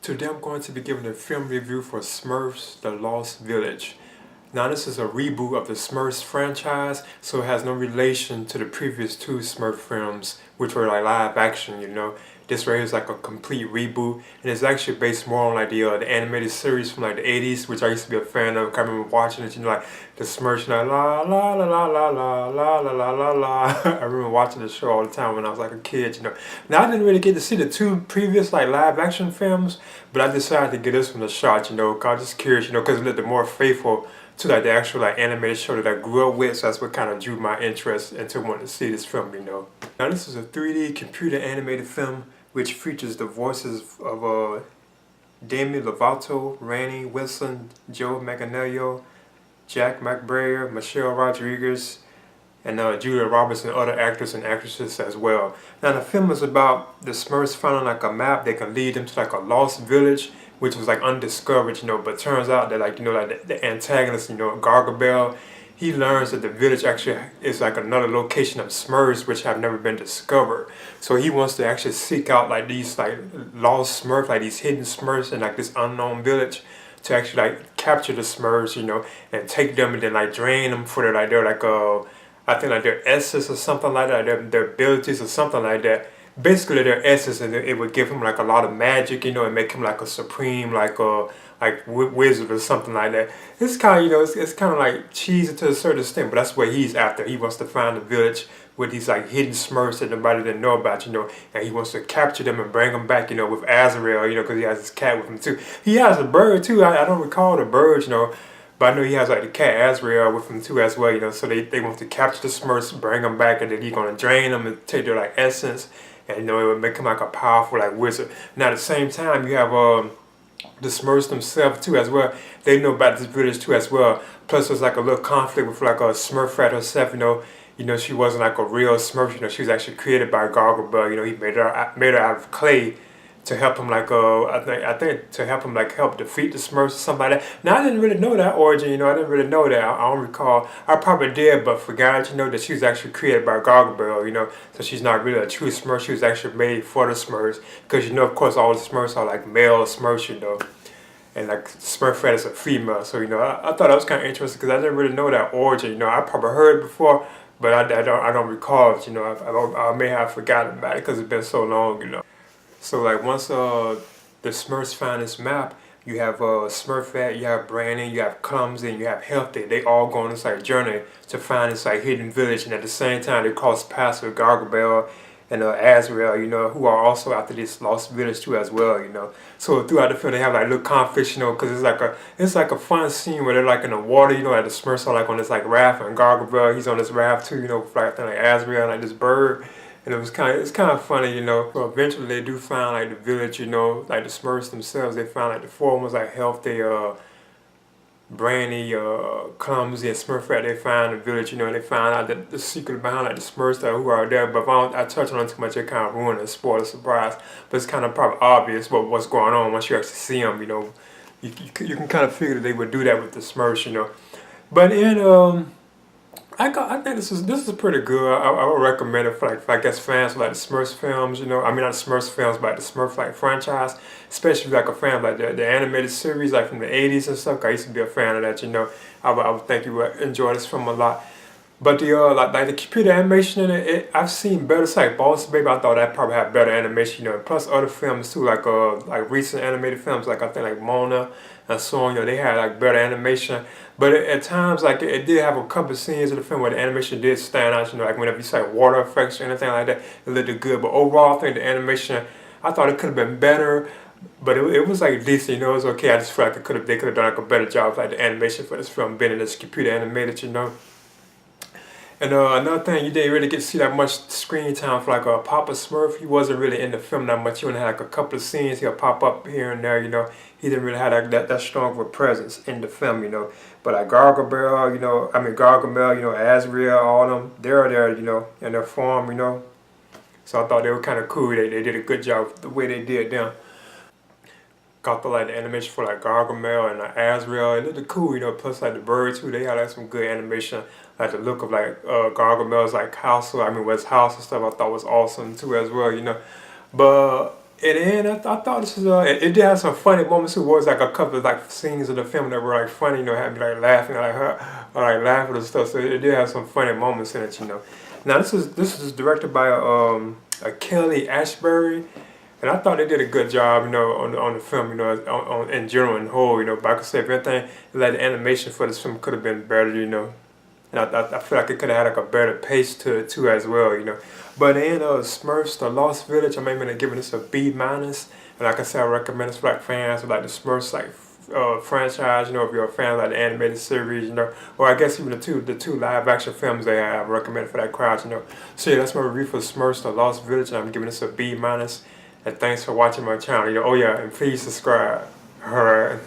Today I'm going to be giving a film review for Smurfs The Lost Village. Now this is a reboot of the Smurfs franchise, so it has no relation to the previous two Smurf films, which were like live action. This right here is like a complete reboot, and it's actually based more on like the animated series from like the 80s, which I used to be a fan of. I remember watching it, like the Smurfs, like la la la la la la la la la la la. I remember watching the show all the time when I was like a kid. Now I didn't really get to see the two previous like live action films, but I decided to give this one a shot, cause I'm just curious, because it looked more faithful to like the actual like animated show that I grew up with, so that's what kind of drew my interest into wanting to see this film. Now this is a 3D computer animated film which features the voices of Demi Lovato, Rainey Wilson, Joe Manganiello, Jack McBrayer, Michelle Rodriguez, and Julia Roberts and other actors and actresses as well. Now the film is about the Smurfs finding like a map that can lead them to like a lost village, which was like undiscovered, but turns out that like the antagonist, Gargamel, he learns that the village actually is like another location of Smurfs which have never been discovered. So he wants to actually seek out like these like lost Smurfs, like these hidden Smurfs in like this unknown village, to actually like capture the Smurfs, and take them and then like drain them for their I think like their essence or something like that, their abilities or something like that. Basically their essence, and it would give him like a lot of magic, and make him like a supreme wizard or something like that. It's kind of it's kind of like cheesy to a certain extent, but that's what he's after. He wants to find a village with these like hidden Smurfs that nobody didn't know about, and he wants to capture them and bring them back, with Azrael, because he has his cat with him too. He has a bird too. I don't recall the bird. But I know he has like the cat Azrael with him too as well, so they want to capture the Smurfs, bring them back, and then he's gonna drain them and take their like essence, and it would make him like a powerful like wizard. Now at the same time you have the Smurfs themselves too as well. They know about this village too as well. Plus there's like a little conflict with like a Smurfette herself, she wasn't like a real Smurf, she was actually created by Gargamel, he made her out of clay to help him I think to help him like help defeat the Smurfs or something like that. Now I didn't really know that origin, I didn't really know that. I don't recall. I probably did, but forgot, that she was actually created by Gargamel, so she's not really a true Smurf. She was actually made for the Smurfs, because of course all the Smurfs are like male Smurfs, and like Smurfette is a female. So I thought that was kind of interesting because I didn't really know that origin. I probably heard it before, but I don't recall it. I may have forgotten about it because it's been so long. So like once the Smurfs find this map, you have Smurfette, you have Brandon, you have Clumsy, and you have Healthy. They all go on this like journey to find this like hidden village, and at the same time they cross paths with Gargamel and Azrael, who are also after this lost village too as well. So throughout the film they have like little conflicts, because it's like a fun scene where they're like in the water, like the Smurfs are like on this like raft, and Gargamel, he's on this raft too, with like Azrael and like this bird. And it's kind of funny, So eventually they do find like the village, like the Smurfs themselves. They find like the four ones like Healthy, Brandy, Clumsy, and Smurfette. They find the village, and they find out that the secret behind like the Smurfs who are there. But if I touch on it too much, it kind of ruin and spoil the surprise. But it's kind of probably obvious what's going on once you actually see them. You can kind of figure that they would do that with the Smurfs. But in I think this is pretty good. I would recommend it for like I guess fans of like the Smurfs films, I mean not the Smurfs films, but like the Smurf like franchise, especially like a fan of like the animated series like from the 80s and stuff. I used to be a fan of that. I would think you would enjoy this film a lot. But the like the computer animation in it, I've seen better. It's like Boss Baby. I thought that probably had better animation, and plus other films too, like recent animated films, like I think like Mona and so on. They had like better animation. But at times, like it did have a couple of scenes in the film where the animation did stand out. Like whenever you say water effects or anything like that, it looked good. But overall, I think the animation, I thought it could have been better. But it was like decent, it was okay. I just feel like they could have done like a better job, like the animation for this film being in this computer animated. And another thing, you didn't really get to see that much screen time for like Papa Smurf. He wasn't really in the film that much. He only had like a couple of scenes. He'll pop up here and there. He didn't really have that strong of a presence in the film. But like Gargamel, Gargamel, Azrael, all them, they're there, in their form. So I thought they were kind of cool. They did a good job the way they did them. Got the like the animation for like Gargamel and Azrael. It looked cool, Plus like the birds too, they had like some good animation. Like the look of like Gargamel's like house, his house and stuff. I thought was awesome too as well, But And then I thought this was it did have some funny moments. It was like a couple of like scenes in the film that were like funny, you know, had me like laughing, like or like laughing and stuff. So it did have some funny moments in it, you know. Now this is directed by a Kelly Ashbury, and I thought they did a good job, you know, on the film, you know, in general and whole, you know. But I could say if anything, like the animation for this film could have been better, you know. And I feel like it could have had like a better pace to it too as well, you know. But in Smurfs, The Lost Village, I'm even giving this a B minus. And like I said, I recommend this for like fans of like the Smurfs like franchise, you know, if you're a fan of like the animated series, you know, or I guess even the two live action films they have, I recommend it for that crowd, you know. So yeah, that's my review for Smurfs, The Lost Village, and I'm giving this a B minus. And thanks for watching my channel. You know, oh yeah, and please subscribe. Alright.